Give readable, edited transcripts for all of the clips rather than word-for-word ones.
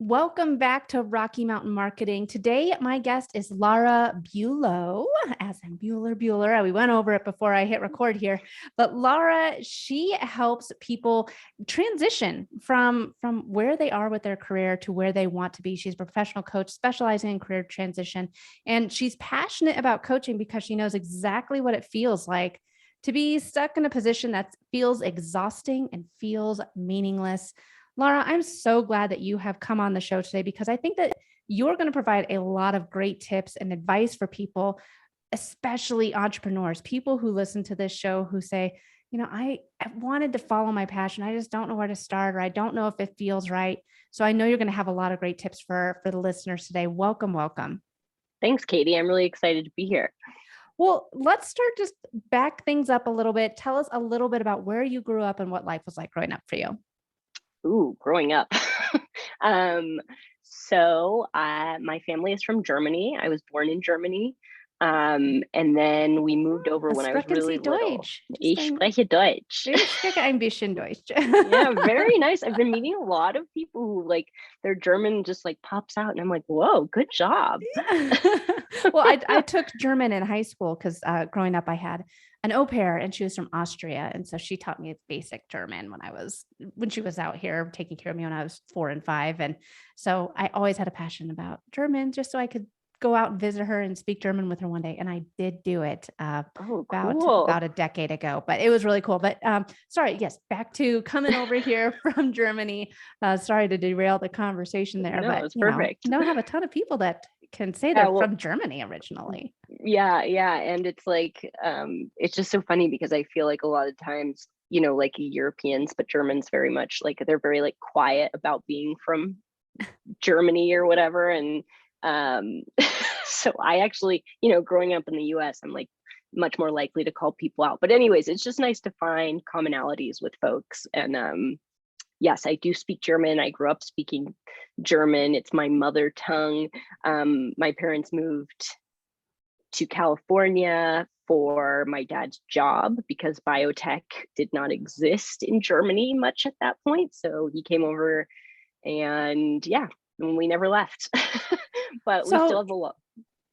Welcome back to Rocky Mountain Marketing. Today, my guest is Lara Buelow, as in Bueller. We went over it before I hit record here, but Lara, she helps people transition from where they are with their career to where they want to be. She's a professional coach specializing in career transition, and she's passionate about coaching because she knows exactly what it feels like to be stuck in a position that feels exhausting and feels meaningless. Lara, I'm so glad that you have come on the show today because I think that you're going to provide a lot of great tips and advice for people, especially entrepreneurs, people who listen to this show who say, I wanted to follow my passion. I just don't know where to start, or I don't know if it feels right. So I know you're going to have a lot of great tips for the listeners today. Welcome, welcome. Thanks, Katie. I'm really excited to be here. Well, let's start just back things up a little bit. Tell us a little bit about where you grew up and what life was like growing up for you. Ooh, growing up. um, my family is from Germany. I was born in Germany. And then we moved over when I was Sprechen really Sie little. Deutsch? Ich spreche Deutsch. Ich spreche ein bisschen Deutsch. Yeah, very nice. I've been meeting a lot of people who like their German just like pops out, and I'm like, whoa, good job. Well, I took German in high school because growing up I had an au pair and she was from Austria. And so she taught me basic German when she was out here taking care of me when I was 4 and 5. And so I always had a passion about German just so I could go out and visit her and speak German with her one day. And I did do it Oh, about cool. a decade ago, but it was really cool. But sorry, yes, back to coming over here from Germany. Sorry to derail the conversation there, No, but it's perfect. I have a ton of people that can say Yeah, they're well, from Germany originally. yeah. And it's like, it's just so funny because I feel like a lot of times, like Europeans, but Germans very much like they're very like quiet about being from Germany or whatever. And so I actually, growing up in the US, I'm like much more likely to call people out. But anyways, it's just nice to find commonalities with folks. And yes, I do speak German. I grew up speaking German. It's my mother tongue. My parents moved to California for my dad's job because biotech did not exist in Germany much at that point. So he came over and yeah, we never left. But we still So have a lot.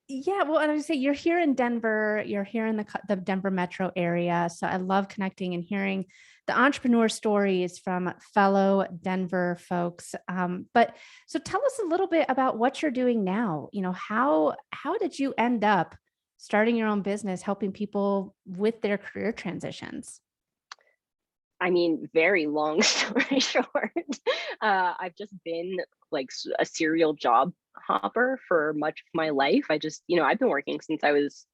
yeah, well, and I would say you're here in Denver, you're here in the Denver metro area. So I love connecting and hearing the entrepreneur stories from fellow Denver folks. But so tell us a little bit about what you're doing now. How did you end up starting your own business, helping people with their career transitions? I mean, very long story short, I've just been like a serial job hopper for much of my life. I've been working since I was,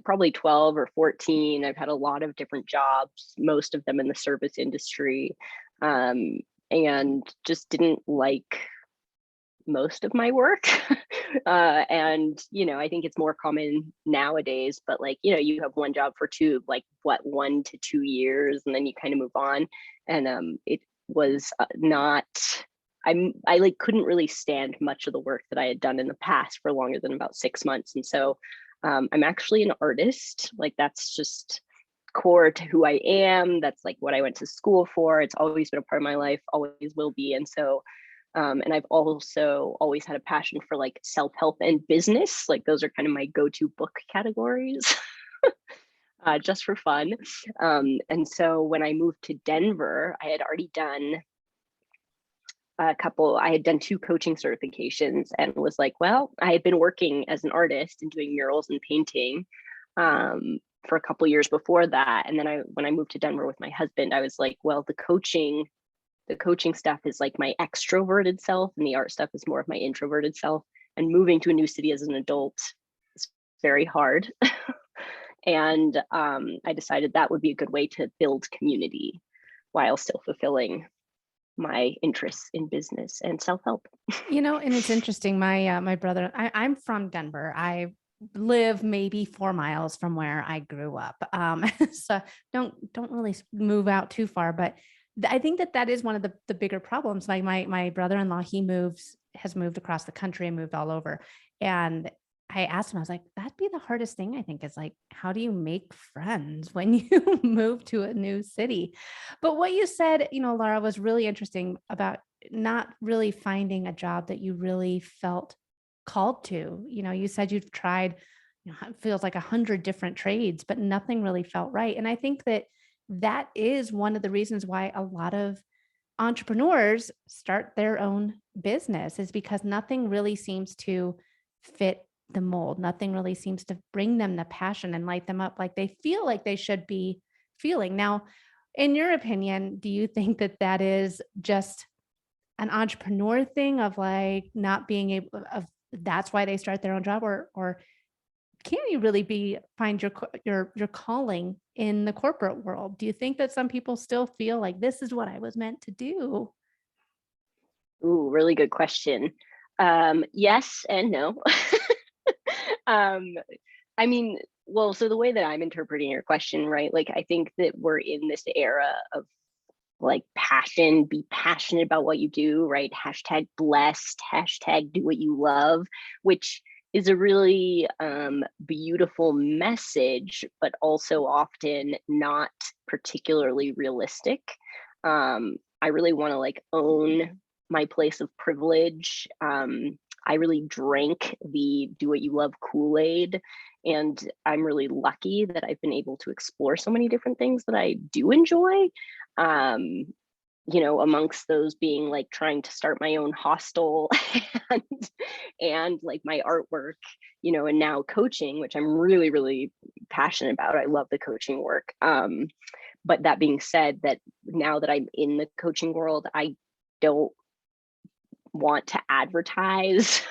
probably 12 or 14. I've had a lot of different jobs, most of them in the service industry, um, and just didn't like most of my work. And, I think it's more common nowadays, but like, you have one job for like 1 to 2 years, and then you kind of move on. And it was not, I like couldn't really stand much of the work that I had done in the past for longer than about 6 months. And so I'm actually an artist. Like that's just core to who I am. That's like what I went to school for. It's always been a part of my life, always will be. And so and I've also always had a passion for like self-help and business. Like those are kind of my go-to book categories, just for fun. And so when I moved to Denver, I had already done I had done 2 coaching certifications and was like, well, I had been working as an artist and doing murals and painting for a couple years before that. And then when I moved to Denver with my husband, I was like, well, the coaching stuff is like my extroverted self and the art stuff is more of my introverted self. And moving to a new city as an adult is very hard. And I decided that would be a good way to build community while still fulfilling my interests in business and self-help. And it's interesting. My brother, I'm from Denver. I live maybe 4 miles from where I grew up. So don't really move out too far, but I think that is one of the bigger problems. Like my brother-in-law, has moved across the country and moved all over. And I asked him, I was like, that'd be the hardest thing, I think, is like, how do you make friends when you move to a new city? But what you said, Laura, was really interesting about not really finding a job that you really felt called to. You said you've tried, it feels like 100 different trades, but nothing really felt right. And I think that that is one of the reasons why a lot of entrepreneurs start their own business, is because nothing really seems to fit the mold. Nothing really seems to bring them the passion and light them up like they feel like they should be feeling. Now, in your opinion, do you think that that is just an entrepreneur thing of like not being able of that's why they start their own job, or can you really find your calling in the corporate world? Do you think that some people still feel like this is what I was meant to do? Ooh, really good question. Yes and no. um, I mean, well, so the way that I'm interpreting your question, right? Like, I think that we're in this era of like passion, be passionate about what you do, right? Hashtag blessed, hashtag do what you love, which is a really beautiful message, but also often not particularly realistic. I really want to like own my place of privilege. I really drank the do what you love Kool-Aid. And I'm really lucky that I've been able to explore so many different things that I do enjoy. um Amongst those being like trying to start my own hostel and like my artwork, and now coaching, which I'm really really passionate about. I love the coaching work. But that being said, that now that I'm in the coaching world, I don't want to advertise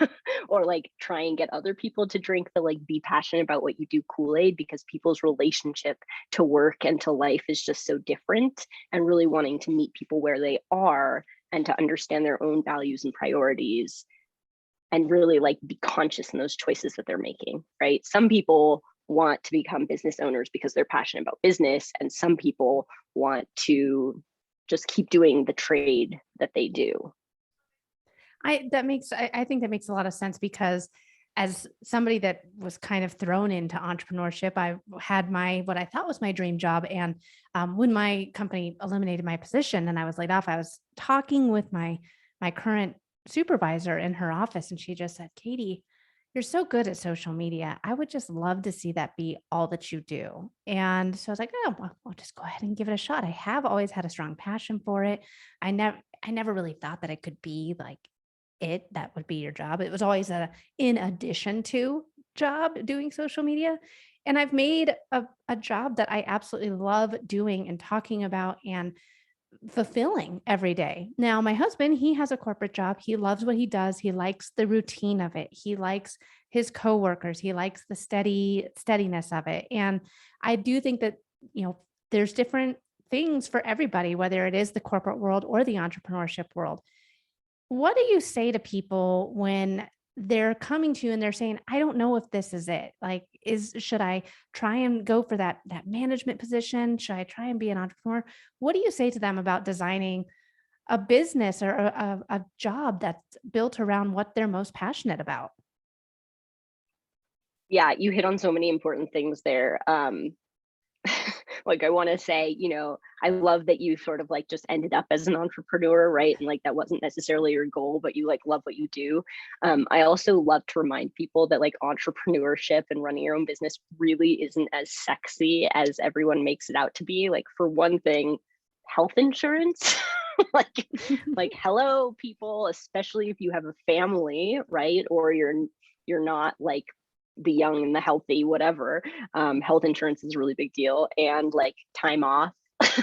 or like try and get other people to drink the like be passionate about what you do Kool-Aid, because people's relationship to work and to life is just so different, and really wanting to meet people where they are and to understand their own values and priorities, and really like be conscious in those choices that they're making, right? Some people want to become business owners because they're passionate about business, and some people want to just keep doing the trade that they do. I think that makes a lot of sense, because as somebody that was kind of thrown into entrepreneurship, I had what I thought was my dream job. And when my company eliminated my position and I was laid off, I was talking with my current supervisor in her office, and she just said, "Katie, you're so good at social media. I would just love to see that be all that you do." And so I was like, "Oh, well, I'll just go ahead and give it a shot." I have always had a strong passion for it. I never really thought that it could be like that would be your job. It was always a in addition to job doing social media. And I've made a job that I absolutely love doing and talking about and fulfilling every day. Now, my husband, he has a corporate job. He loves what he does. He likes the routine of it. He likes his coworkers. He likes the steadiness of it. And I do think that, there's different things for everybody, whether it is the corporate world or the entrepreneurship world. What do you say to people when they're coming to you and they're saying, "I don't know if this is it. Like, should I try and go for that management position? Should I try and be an entrepreneur?" What do you say to them about designing a business or a job that's built around what they're most passionate about? Yeah, you hit on so many important things there. Like, I want to say, I love that you sort of like just ended up as an entrepreneur, right? And like that wasn't necessarily your goal, but you like love what you do. I also love to remind people that like entrepreneurship and running your own business really isn't as sexy as everyone makes it out to be. Like, for one thing, health insurance. like hello people, especially if you have a family, right? Or you're not like the young and the healthy, whatever. Health insurance is a really big deal, and like time off. For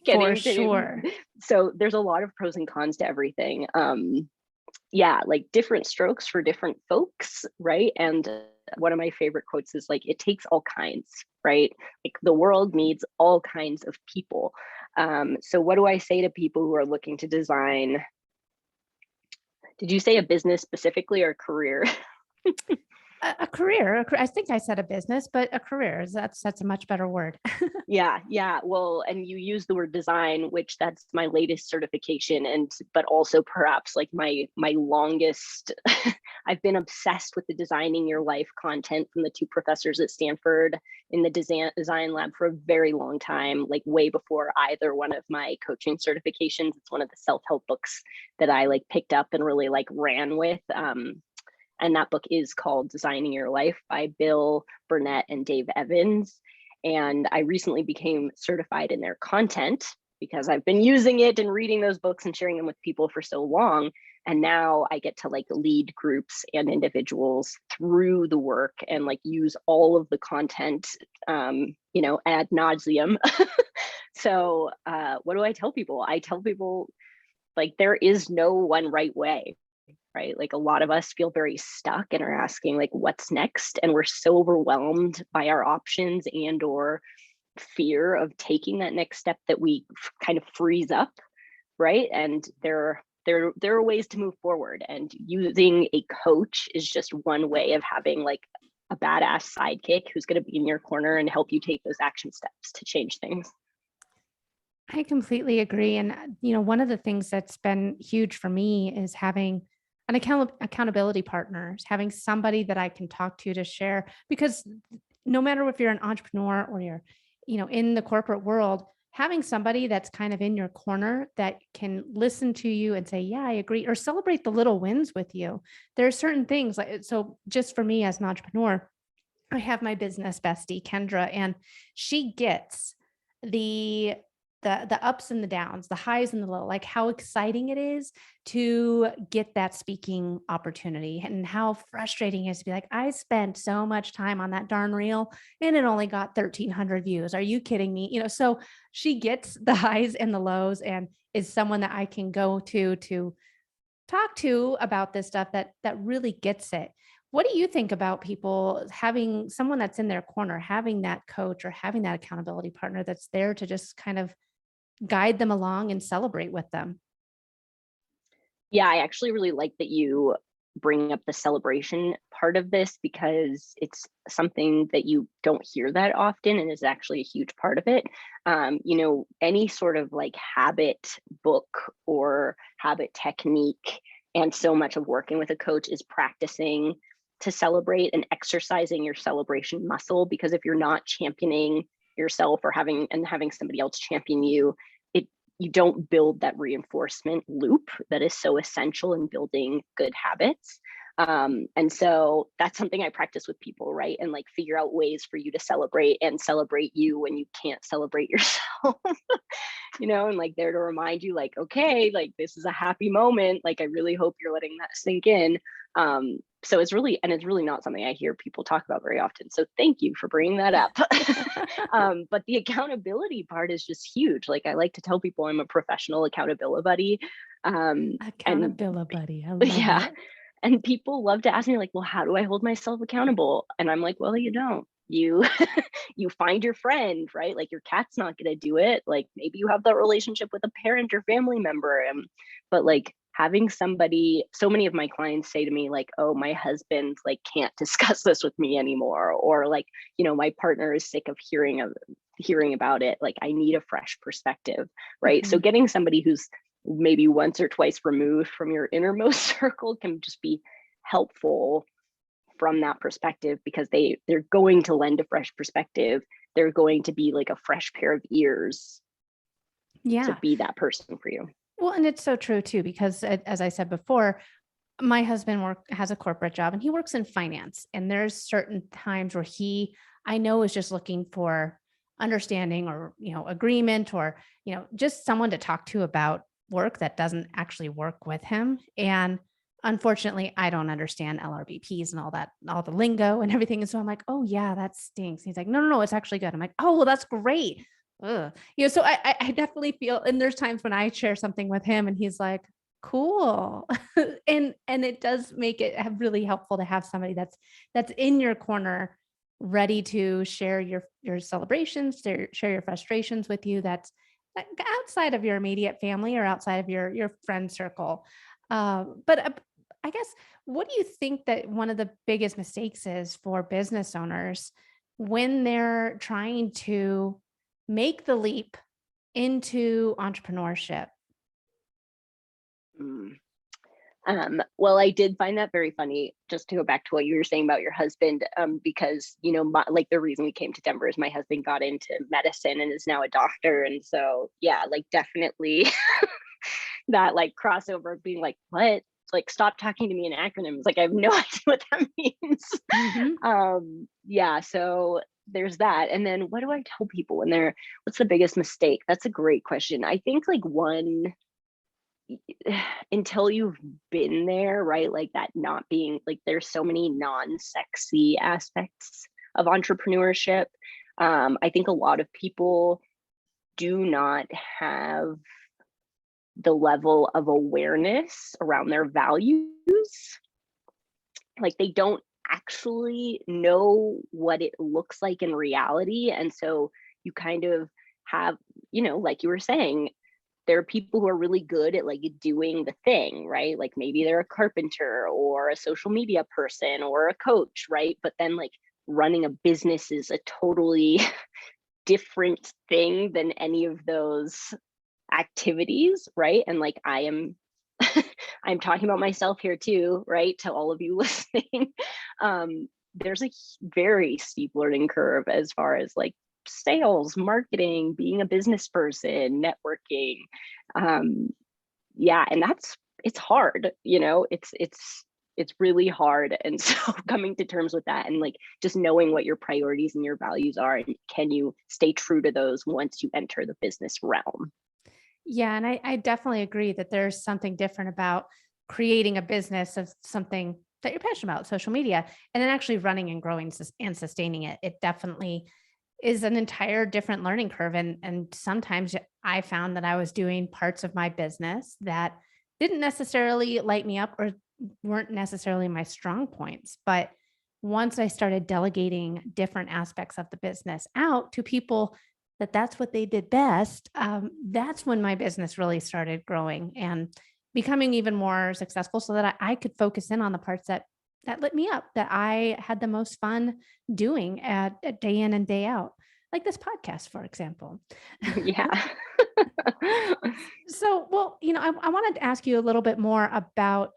Getting to sure. So there's a lot of pros and cons to everything. Yeah, like different strokes for different folks, right? And one of my favorite quotes is like, it takes all kinds, right? Like the world needs all kinds of people. So what do I say to people who are looking to design? Did you say a business specifically or career? A career, I think I said a business, but a career is that's a much better word. Yeah, yeah. Well, and you use the word design, which that's my latest certification, and but also perhaps like my longest. I've been obsessed with the designing your life content from the two professors at Stanford in the design lab for a very long time, like way before either one of my coaching certifications. It's one of the self-help books that I like picked up and really like ran with. And that book is called Designing Your Life by Bill Burnett and Dave Evans. And I recently became certified in their content because I've been using it and reading those books and sharing them with people for so long. And now I get to like lead groups and individuals through the work and like use all of the content, ad nauseum. So what do I tell people? I tell people like there is no one right way, right? Like a lot of us feel very stuck and are asking like what's next, and we're so overwhelmed by our options and or fear of taking that next step that we kind of freeze up, right? And there are ways to move forward, and using a coach is just one way of having like a badass sidekick who's going to be in your corner and help you take those action steps to change things. I completely agree. And, one of the things that's been huge for me is having an accountability partner, having somebody that I can talk to share, because no matter if you're an entrepreneur or you're, in the corporate world, having somebody that's kind of in your corner that can listen to you and say, yeah, I agree, or celebrate the little wins with you. There are certain things like, so just for me as an entrepreneur, I have my business bestie, Kendra, and she gets the the ups and the downs, the highs and the low, like how exciting it is to get that speaking opportunity and how frustrating it is to be like, I spent so much time on that darn reel and it only got 1,300 views. Are you kidding me? So she gets the highs and the lows and is someone that I can go to talk to about this stuff that really gets it. What do you think about people having someone that's in their corner, having that coach or having that accountability partner that's there to just kind of guide them along and celebrate with them? Yeah, I actually really like that you bring up the celebration part of this because it's something that you don't hear that often and is actually a huge part of it. Any sort of like habit book or habit technique, and so much of working with a coach is practicing to celebrate and exercising your celebration muscle. Because if you're not championing yourself or having somebody else champion you, you don't build that reinforcement loop that is so essential in building good habits. And so that's something I practice with people, right? And like figure out ways for you to celebrate and celebrate you when you can't celebrate yourself, and like there to remind you, like, okay, like this is a happy moment. Like, I really hope you're letting that sink in. So it's really not something I hear people talk about very often. So thank you for bringing that up. But the accountability part is just huge. Like I like to tell people I'm a professional accountability buddy. And Accountability buddy. I love yeah, it. and people love to ask me like, well, how do I hold myself accountable? And I'm like, well, you don't. You you find your friend, right? Like your cat's not going to do it. Like maybe you have that relationship with a parent or family member. But like having somebody, so many of my clients say to me like, oh, my husband like can't discuss this with me anymore, or like, my partner is sick of hearing about it. Like I need a fresh perspective, right? So Mhm. getting somebody who's maybe once or twice removed from your innermost circle can just be helpful from that perspective, because they're going to lend a fresh perspective. They're going to be like a fresh pair of ears to Yeah. be that person for you. Well, and it's so true too, because as I said before, my husband has a corporate job and he works in finance. And there's certain times where I know is just looking for understanding or, agreement or, just someone to talk to about work that doesn't actually work with him. And unfortunately, I don't understand LRBPs and all that, all the lingo and everything. And so I'm like, oh yeah, that stinks. He's like, no, no, no, it's actually good. I'm like, oh, well, that's great. Ugh. So I definitely feel, and there's times when I share something with him and he's like, cool. And it does make it really helpful to have somebody that's in your corner, ready to share your celebrations, share your frustrations with you. That's outside of your immediate family or outside of your friend circle. But I guess, what do you think that one of the biggest mistakes is for business owners when they're trying to make the leap into entrepreneurship? Mm. Well, I did find that very funny, just to go back to what you were saying about your husband, because, like the reason we came to Denver is my husband got into medicine and is now a doctor. And so, yeah, like definitely that like crossover of being like, what? Like, stop talking to me in acronyms. Like, I have no idea what that means. Mhm. Yeah, so there's that. And then what do I tell people when what's the biggest mistake? That's a great question. I think like one, until you've been there, right? Like that not being like there's so many non-sexy aspects of entrepreneurship. I think a lot of people do not have the level of awareness around their values. Like they don't actually know what it looks like in reality. And so you kind of have, like you were saying, there are people who are really good at like doing the thing, right? Like maybe they're a carpenter or a social media person or a coach, right? But then like running a business is a totally different thing than any of those activities, right? And like I am I'm talking about myself here too, right? To all of you listening. There's a very steep learning curve as far as like sales, marketing, being a business person, networking. Yeah, and it's hard, it's really hard. And so coming to terms with that and like just knowing what your priorities and your values are, and can you stay true to those once you enter the business realm? Yeah, and I definitely agree that there's something different about creating a business of something that you're passionate about, social media, and then actually running and growing and sustaining it. It definitely is an entire different learning curve. And sometimes I found that I was doing parts of my business that didn't necessarily light me up or weren't necessarily my strong points. But once I started delegating different aspects of the business out to people that's what they did best, that's when my business really started growing and becoming even more successful so that I could focus in on the parts that lit me up, that I had the most fun doing at day in and day out, like this podcast, for example. Yeah. So, well, I wanted to ask you a little bit more about,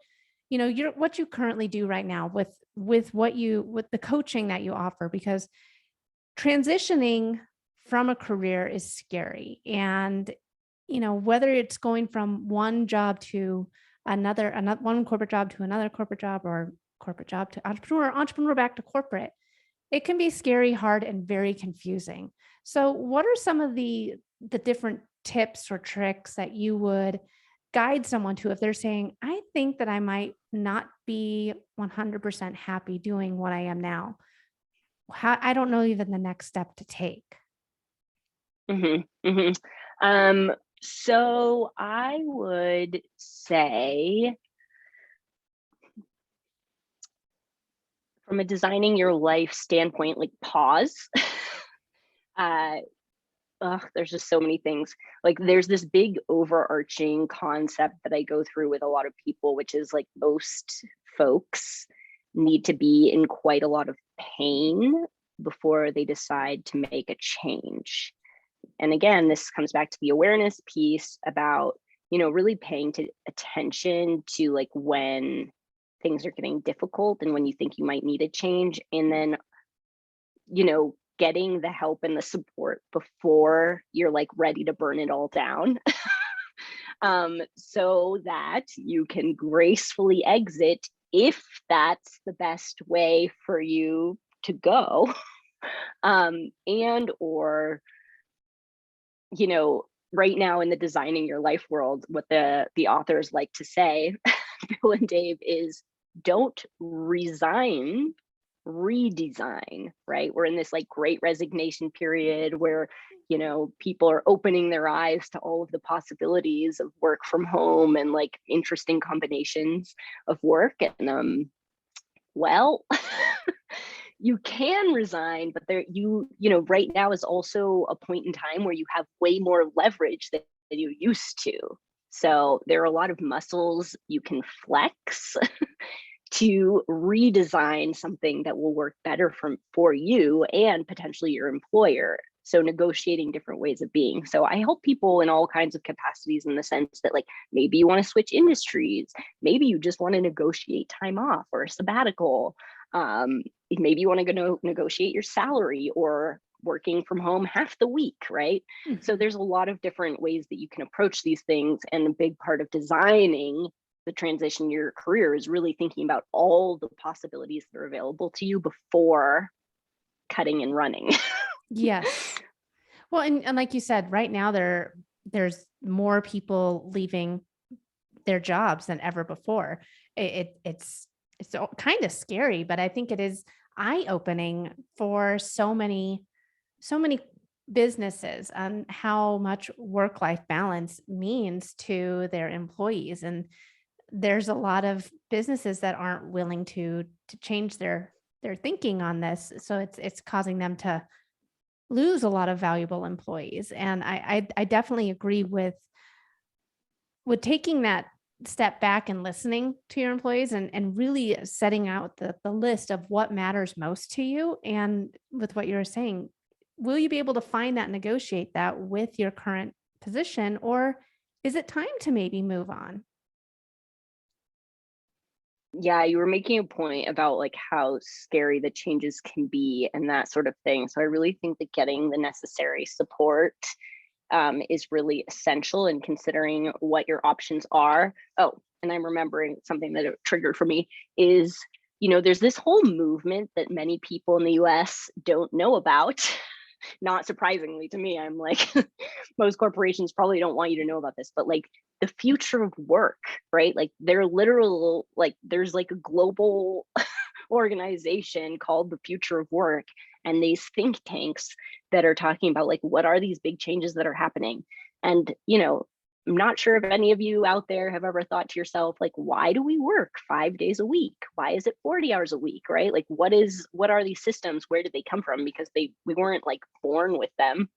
what you currently do right now with the coaching that you offer, because transitioning from a career is scary. And, whether it's going from one job to another one corporate job to another corporate job, or corporate job to entrepreneur back to corporate, it can be scary, hard, and very confusing. So what are some of the different tips or tricks that you would guide someone to if they're saying, I think that I might not be 100% happy doing what I am now? I don't know even the next step to take. hmm hmm so I would say, from a designing your life standpoint, like pause. uh, there's just so many things. Like there's this big overarching concept that I go through with a lot of people, which is like most folks need to be in quite a lot of pain before they decide to make a change. And again, this comes back to the awareness piece about, really paying attention to like when things are getting difficult and when you think you might need a change. And then, getting the help and the support before you're like ready to burn it all down. So that you can gracefully exit if that's the best way for you to go. And or right now in the designing your life world, what the authors like to say, Bill and Dave, is don't resign, redesign, right? We're in this like great resignation period where, people are opening their eyes to all of the possibilities of work from home and like interesting combinations of work. And well, you can resign, but right now is also a point in time where you have way more leverage than you used to. So there are a lot of muscles you can flex to redesign something that will work better for you and potentially your employer. So negotiating different ways of being. So I help people in all kinds of capacities, in the sense that, like, maybe you want to switch industries, maybe you just want to negotiate time off or a sabbatical. Maybe you want to go negotiate your salary, or working from home half the week, right? So Mhm. there's a lot of different ways that you can approach these things. And a big part of designing the transition in your career is really thinking about all the possibilities that are available to you before cutting and running. Yes. Well, and like you said, right now there's more people leaving their jobs than ever before. It's kind of scary, but I think it is eye-opening for so many businesses on how much work-life balance means to their employees. And there's a lot of businesses that aren't willing to change their thinking on this. So it's causing them to lose a lot of valuable employees. And I definitely agree with taking that step back and listening to your employees and really setting out the list of what matters most to you. And with what you're saying, will you be able to find that, negotiate that with your current position, or is it time to maybe move on? Yeah, you were making a point about like how scary the changes can be and that sort of thing. So I really think that getting the necessary support is really essential in considering what your options are. Oh, and I'm remembering something that it triggered for me is, there's this whole movement that many people in the US don't know about. Not surprisingly to me, I'm like, most corporations probably don't want you to know about this, but like the future of work, right? Like they're literal, like there's like a global organization called the Future of Work, and these think tanks that are talking about like what are these big changes that are happening. And I'm not sure if any of you out there have ever thought to yourself, like, why do we work 5 days a week? Why is it 40 hours a week, right? Like what are these systems? Where did they come from? Because we weren't like born with them,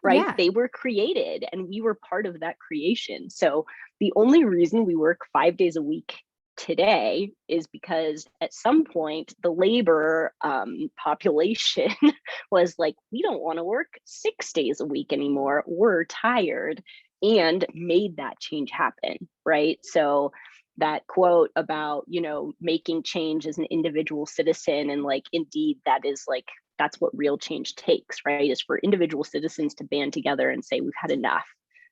right? Yeah. They were created and we were part of that creation. So the only reason we work 5 days a week today is because at some point the labor population was like, we don't want to work 6 days a week anymore. We're tired, and made that change happen, right? So that quote about, making change as an individual citizen, and like, indeed, that is like, that's what real change takes, right? Is for individual citizens to band together and say, we've had enough.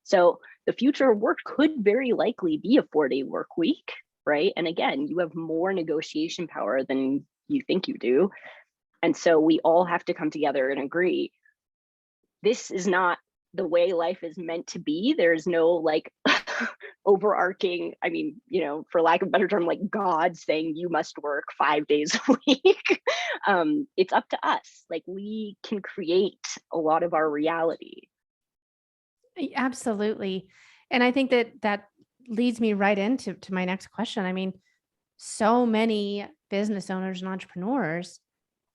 So the future of work could very likely be a 4-day work week, right? And again, you have more negotiation power than you think you do. And so we all have to come together and agree, this is not the way life is meant to be. There's no like overarching, I mean, for lack of a better term, like God saying you must work 5 days a week. It's up to us. Like we can create a lot of our reality. Absolutely. And I think that leads me right into my next question. I mean, so many business owners and entrepreneurs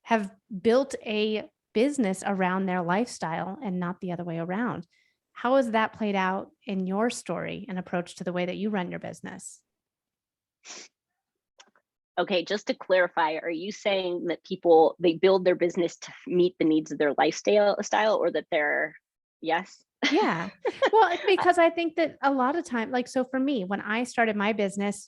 have built a business around their lifestyle and not the other way around. How has that played out in your story and approach to the way that you run your business? Okay, just to clarify, are you saying that people they build their business to meet the needs of their lifestyle, or that they're yes? Yeah. Well, because I think that a lot of time, like, so for me, when I started my business,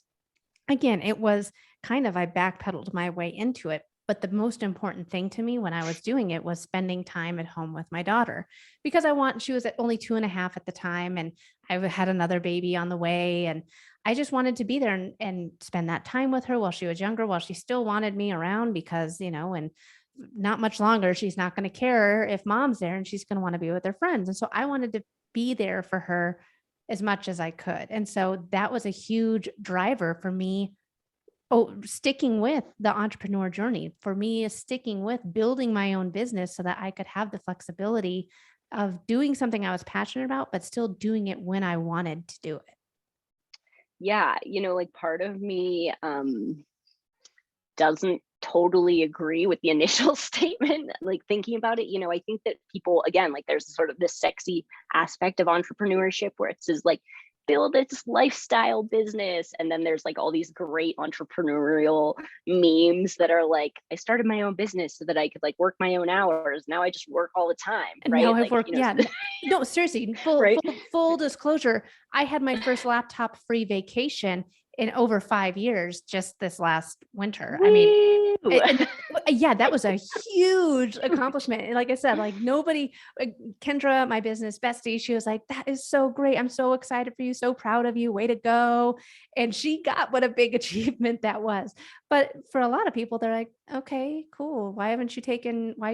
again, it was kind of I backpedaled my way into it, but the most important thing to me when I was doing it was spending time at home with my daughter, because she was at only 2.5 at the time, and had another baby on the way, and I just wanted to be there and spend that time with her while she was younger, while she still wanted me around, because, and not much longer, she's not gonna care if mom's there, and she's gonna wanna be with her friends, and so I wanted to be there for her as much as I could, and so that was a huge driver for me. Oh, sticking with the entrepreneur journey for me is sticking with building my own business so that I could have the flexibility of doing something I was passionate about, but still doing it when I wanted to do it. Yeah, like part of me doesn't totally agree with the initial statement. Like thinking about it, I think that people, again, like there's sort of this sexy aspect of entrepreneurship where it says like build this lifestyle business. And then there's like all these great entrepreneurial memes that are like, I started my own business so that I could like work my own hours. Now I just work all the time, And now right? I've Like, worked, yeah. No, seriously, right? full disclosure. I had my first laptop free vacation in over 5 years just this last winter. I mean, Woo! yeah, that was a huge accomplishment. And like I said, like nobody, Kendra, my business bestie, she was like, that is so great. I'm so excited for you. So proud of you. Way to go. And she got what a big achievement that was. But for a lot of people, they're like, okay, cool. Why do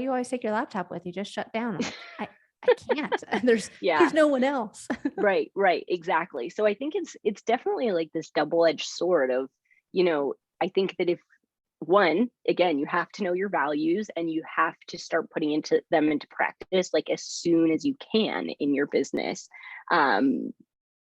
you always take your laptop with you? Just shut down. I'm like, I can't. There's Yeah. no one else. Right, exactly. So I think it's definitely like this double-edged sword of, I think that if one, again, you have to know your values and you have to start putting into practice like as soon as you can in your business.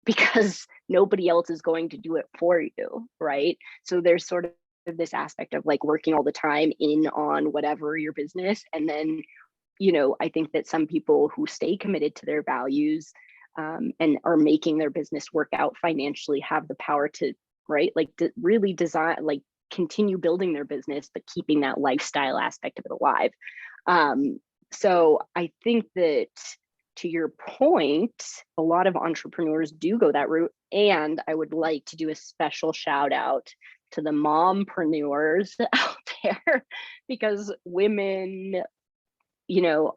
Because nobody else is going to do it for you, right? So there's sort of this aspect of like working all the time on whatever your business. And then, I think that some people who stay committed to their values and are making their business work out financially have the power to, right, like to really design, like continue building their business, but keeping that lifestyle aspect of it alive. So I think that, to your point, a lot of entrepreneurs do go that route. And I would like to do a special shout out to the mompreneurs out there, because women,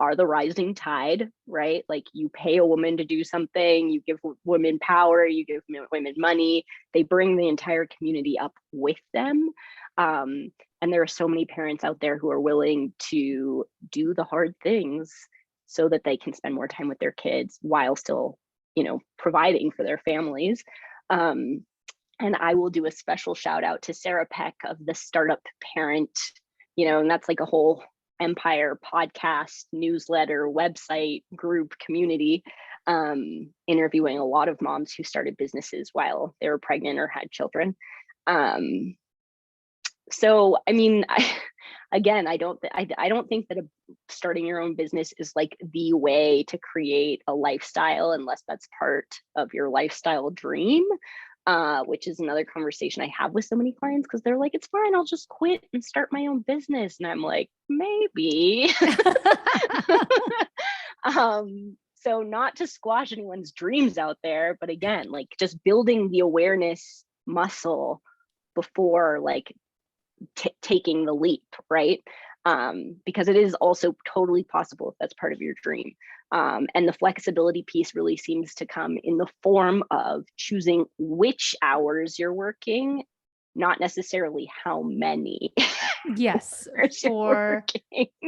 are the rising tide, right? Like you pay a woman to do something, you give women power, you give women money, they bring the entire community up with them. And there are so many parents out there who are willing to do the hard things so that they can spend more time with their kids while still, providing for their families. And I will do a special shout out to Sarah Peck of the Startup Parent, and that's like a whole empire podcast, newsletter, website, group, community, interviewing a lot of moms who started businesses while they were pregnant or had children. So, I mean, I don't think that starting your own business is like the way to create a lifestyle unless that's part of your lifestyle dream. Which is another conversation I have with so many clients, because they're like, it's fine, I'll just quit and start my own business. And I'm like, maybe. So not to squash anyone's dreams out there, but again, like just building the awareness muscle before like taking the leap, right? Because it is also totally possible if that's part of your dream. And the flexibility piece really seems to come in the form of choosing which hours you're working, not necessarily how many. Yes, for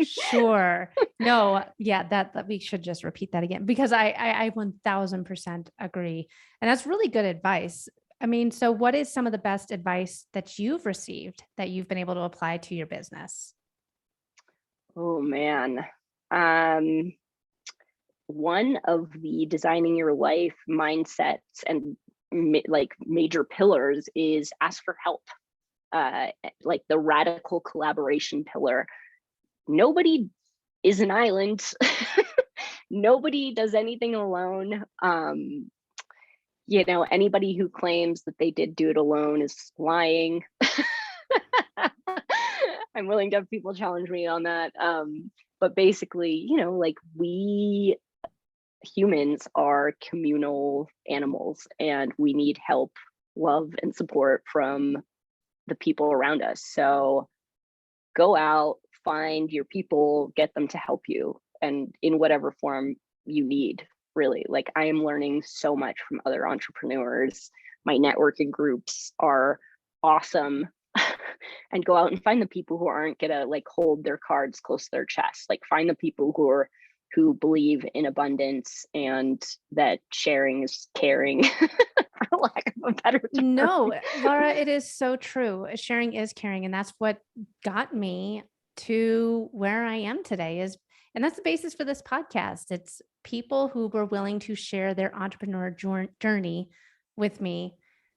sure. No, yeah, that we should just repeat that again, because I 1000% agree. And that's really good advice. I mean, so what is some of the best advice that you've received that you've been able to apply to your business? Oh man. One of the designing your life mindsets and like major pillars is ask for help. Like the radical collaboration pillar. Nobody is an island. Nobody does anything alone. Anybody who claims that they did do it alone is lying. I'm willing to have people challenge me on that. But basically, like we humans are communal animals and we need help, love, and support from the people around us. So go out, find your people, get them to help you, and in whatever form you need, really. Like I am learning so much from other entrepreneurs. My networking groups are awesome. And go out and find the people who aren't gonna like hold their cards close to their chest. Like find the people who believe in abundance and that sharing is caring, for lack of a better term. No, Lara, it is so true. Sharing is caring. And that's what got me to where I am today and that's the basis for this podcast. It's people who were willing to share their entrepreneur journey with me.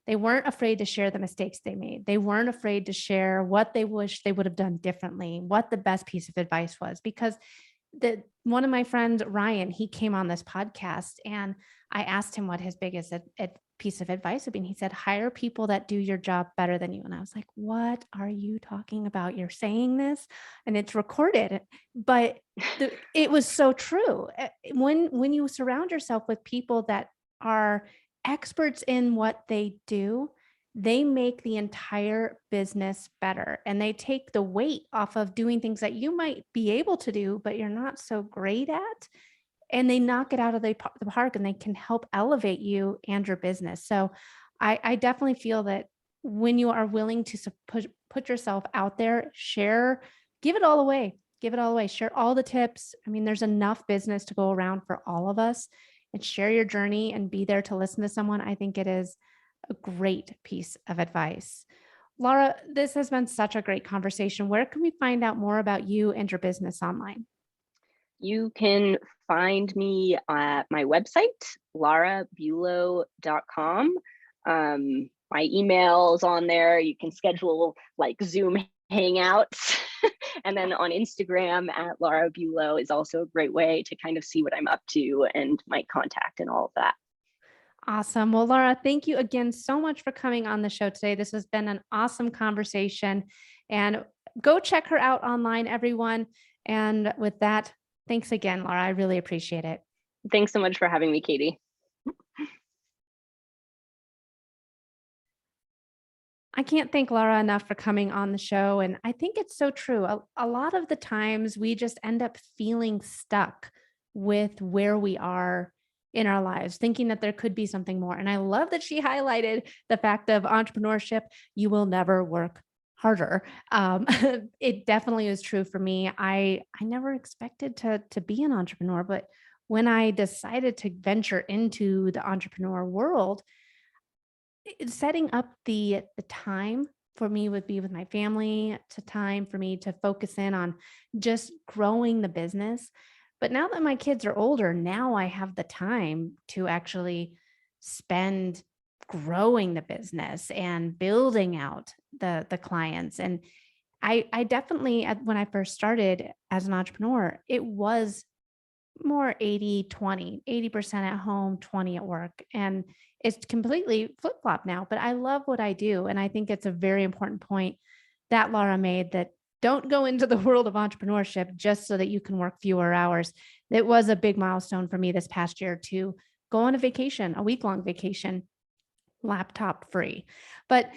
They weren't afraid to share the mistakes they made. They weren't afraid to share what they wish they would have done differently, what the best piece of advice was, because one of my friends, Ryan, he came on this podcast and I asked him what his biggest piece of advice would be, and he said, hire people that do your job better than you. And I was like, what are you talking about? You're saying this and it's recorded. But it was so true. When you surround yourself with people that are experts in what they do, they make the entire business better and they take the weight off of doing things that you might be able to do, but you're not so great at, and they knock it out of the park and they can help elevate you and your business. So I definitely feel that when you are willing to put yourself out there, share, give it all away, give it all away, share all the tips. I mean, there's enough business to go around for all of us, and share your journey and be there to listen to someone. I think it is a great piece of advice. Lara, this has been such a great conversation. Where can we find out more about you and your business online? You can find me at my website, larabuelow.com. My email's on there. You can schedule like Zoom hangouts. And then on Instagram at Lara Buelow is also a great way to kind of see what I'm up to and my contact and all of that. Awesome. Well, Laura, thank you again so much for coming on the show today. This has been an awesome conversation. And go check her out online, everyone. And with that, thanks again, Laura. I really appreciate it. Thanks so much for having me, Katie. I can't thank Laura enough for coming on the show. And I think it's so true. A lot of the times we just end up feeling stuck with where we are in our lives, thinking that there could be something more. And I love that she highlighted the fact of entrepreneurship. You will never work harder. It definitely is true for me. I never expected to be an entrepreneur, but when I decided to venture into the entrepreneur world, setting up the time for me would be with my family, to time for me to focus in on just growing the business. But now that my kids are older, now I have the time to actually spend growing the business and building out the clients. And I definitely, when I first started as an entrepreneur, it was more 80-20, 80% at home, 20 at work. And it's completely flip flop now, but I love what I do. And I think it's a very important point that Laura made, that don't go into the world of entrepreneurship just so that you can work fewer hours. It was a big milestone for me this past year to go on a vacation, a week-long vacation, laptop free. But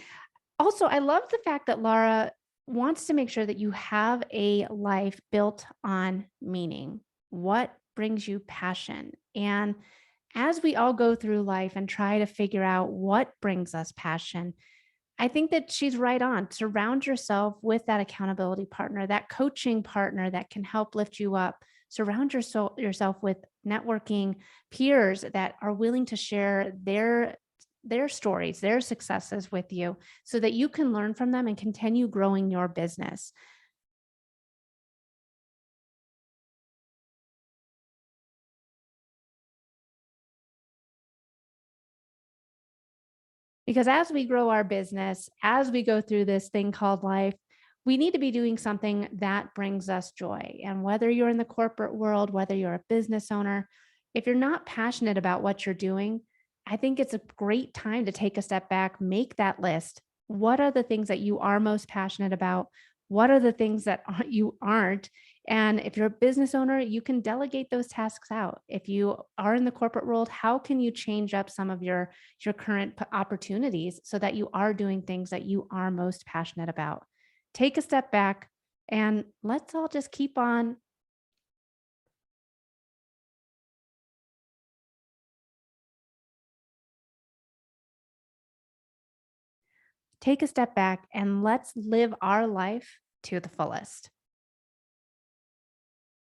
also, I love the fact that Laura wants to make sure that you have a life built on meaning. What brings you passion? And as we all go through life and try to figure out what brings us passion, I think that she's right on. Surround yourself with that accountability partner, that coaching partner that can help lift you up. Surround yourself with networking peers that are willing to share their stories, their successes with you so that you can learn from them and continue growing your business. Because as we grow our business, as we go through this thing called life, we need to be doing something that brings us joy. And whether you're in the corporate world, whether you're a business owner, if you're not passionate about what you're doing, I think it's a great time to take a step back, make that list. What are the things that you are most passionate about? What are the things that you aren't? And if you're a business owner, you can delegate those tasks out. If you are in the corporate world, how can you change up some of your current opportunities so that you are doing things that you are most passionate about? Take a step back and let's all just keep on. Take a step back and let's live our life to the fullest.